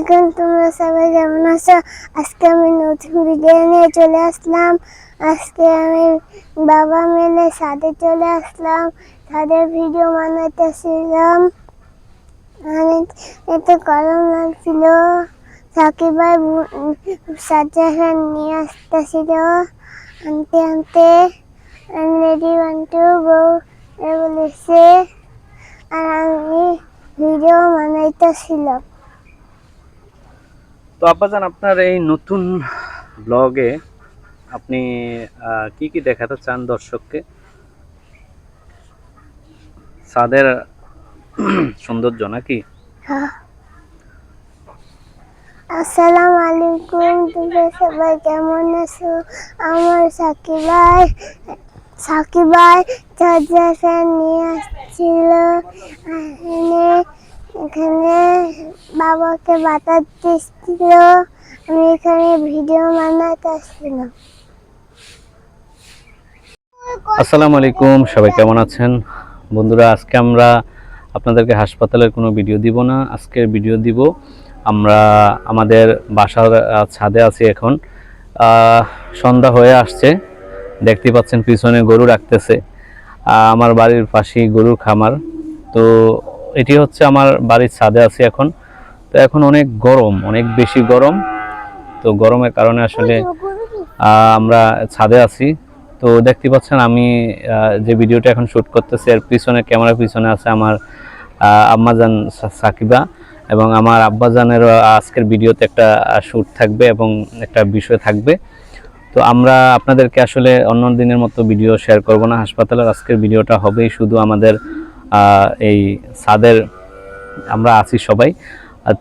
আলাইকুম, তোমরা সবাই কেমন আছো? আজকে আমি নতুন ভিডিও নিয়ে চলে আসলাম। আজকে আমি বাবা মিলে ছাদে চলে আসলাম। ছাদে ভিডিও বানাইতেছিলাম। এতে গরম লাগছিল। সাকিব ভাই চার্জার ফ্যান নিয়ে আসতেছিল। আনতে আনতে রেডি ওয়ান টু গো বলেছে, আর আমি ভিডিও বানাইতেছিলাম। তো আব্বাজান, আপনার এই নতুন ব্লগে আপনি কি কি দেখাতে চান দর্শককে? ছাদের সৌন্দর্য নাকি? আসসালামু আলাইকুম, তোমরা সবাই কেমন আছো? আমার সাকিব ভাই চার্জার ফ্যান নিয়ে আসছিল। এখানে বাবাকে বাতাস দিচ্ছিল। আমি এখানে ভিডিও বানাইতেছিলাম। আসসালামু আলাইকুম, সবাই কেমন আছেন? বন্ধুরা, আজকে আমরা আপনাদেরকে হাসপাতালের কোনো ভিডিও দিব না। আজকের ভিডিও দিব আমরা আমাদের বাসার ছাদে আছি এখন। সন্ধ্যা হয়ে আসছে, দেখতে পাচ্ছেন পিছনে গরু রাখতেছে। আমার বাড়ির পাশেই গরুর খামার। তো এটি হচ্ছে আমার বাড়ির ছাদে আছি এখন। তো এখন অনেক গরম, অনেক বেশি গরম। তো গরমের কারণে আসলে আমরা ছাদে আছি। তো দেখতে পাচ্ছেন আমি যে ভিডিওটা এখন শ্যুট করতেছি, এর পিছনে ক্যামেরার পিছনে আছে আমার আম্মাজান সাকিবা, এবং আমার আব্বাজানের আজকের ভিডিওতে একটা শ্যুট থাকবে এবং একটা বিষয় থাকবে। তো আমরা আপনাদেরকে আসলে অন্য দিনের মতো ভিডিও শেয়ার করব না হাসপাতালের। আজকের ভিডিওটা হবেই শুধু আমাদের এই ছাদের আমরা আছি সবাই।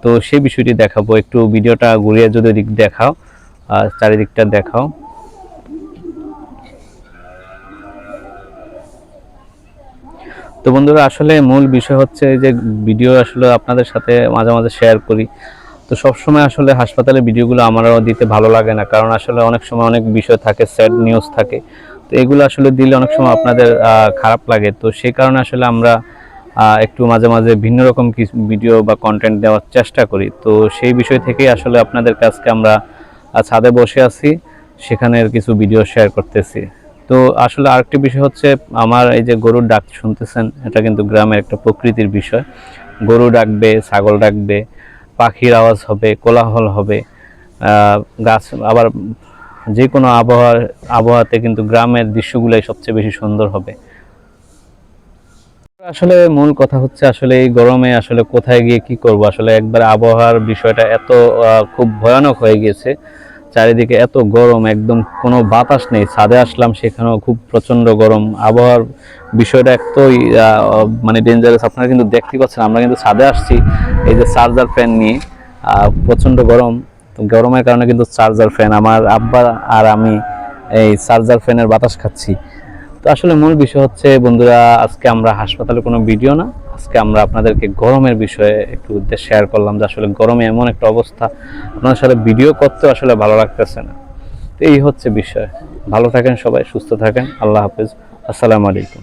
তো সেই বিষয়টি দেখাবো। একটু ভিডিওটা ঘুরিয়ে যদি দিক দেখাও, চারিদিকটা দেখাও। তো বন্ধুরা, আসলে মূল বিষয় হচ্ছে যে ভিডিও আসলে আপনাদের সাথে মাঝে মাঝে শেয়ার করি। তো সবসময় আসলে হাসপাতালের ভিডিওগুলো আমারও দিতে ভালো লাগে না, কারণ আসলে অনেক সময় অনেক বিষয় থাকে, স্যাড নিউজ থাকে। তো এগুলো আসলে দিলে অনেক সময় আপনাদের খারাপ লাগে। তো সেই কারণে আসলে আমরা একটু মাঝে মাঝে ভিন্ন রকম কিছু ভিডিও বা কন্টেন্ট দেওয়ার চেষ্টা করি। তো সেই বিষয় থেকেই আসলে আপনাদের কাছে আমরা ছাদে বসে আছি, সেখানের কিছু ভিডিও শেয়ার করতেছি। তো আসলে আরেকটি বিষয় হচ্ছে, আমার এই যে গরুর ডাক শুনতেছেন, এটা কিন্তু গ্রামের একটা প্রকৃতির বিষয়। গরু ডাকবে, ছাগল ডাকবে, পাখির আওয়াজ হবে, কোলাহল হবে, গাছ, আবার যে কোনো আবহাওয়াতে কিন্তু গ্রামের দৃশ্যগুলোই সবচেয়ে বেশি সুন্দর হবে। আসলে মূল কথা হচ্ছে, আসলে এই গরমে আসলে কোথায় গিয়ে কি করব। আসলে একবার আবহাওয়ার বিষয়টা এত খুব ভয়ানক হয়ে গিয়েছে। চারিদিকে এত গরম, একদম কোনো বাতাস নেই। ছাদে আসলাম, সেখানেও খুব প্রচন্ড গরম। আবহাওয়ার বিষয়টা এতই মানে ডেঞ্জারাস। আপনারা কিন্তু দেখতে পাচ্ছেন, আমরা কিন্তু ছাদে আসছি এই যে চার্জার ফ্যান নিয়ে। প্রচন্ড গরম। তো গরমের কারণে কিন্তু চার্জার ফ্যান, আমার আব্বা আর আমি এই চার্জার ফ্যানের বাতাস খাচ্ছি। তো আসলে মূল বিষয় হচ্ছে বন্ধুরা, আজকে আমরা হাসপাতালে কোনো ভিডিও না, আজকে আমরা আপনাদেরকে গরমের বিষয়ে একটু শেয়ার করলাম যে আসলে গরমে এমন একটা অবস্থা, আপনাদের সাথে ভিডিও করতে আসলে ভালো লাগতেছে না। তো এই হচ্ছে বিষয়। ভালো থাকেন সবাই, সুস্থ থাকেন। আল্লাহ হাফেজ, আসসালামু আলাইকুম।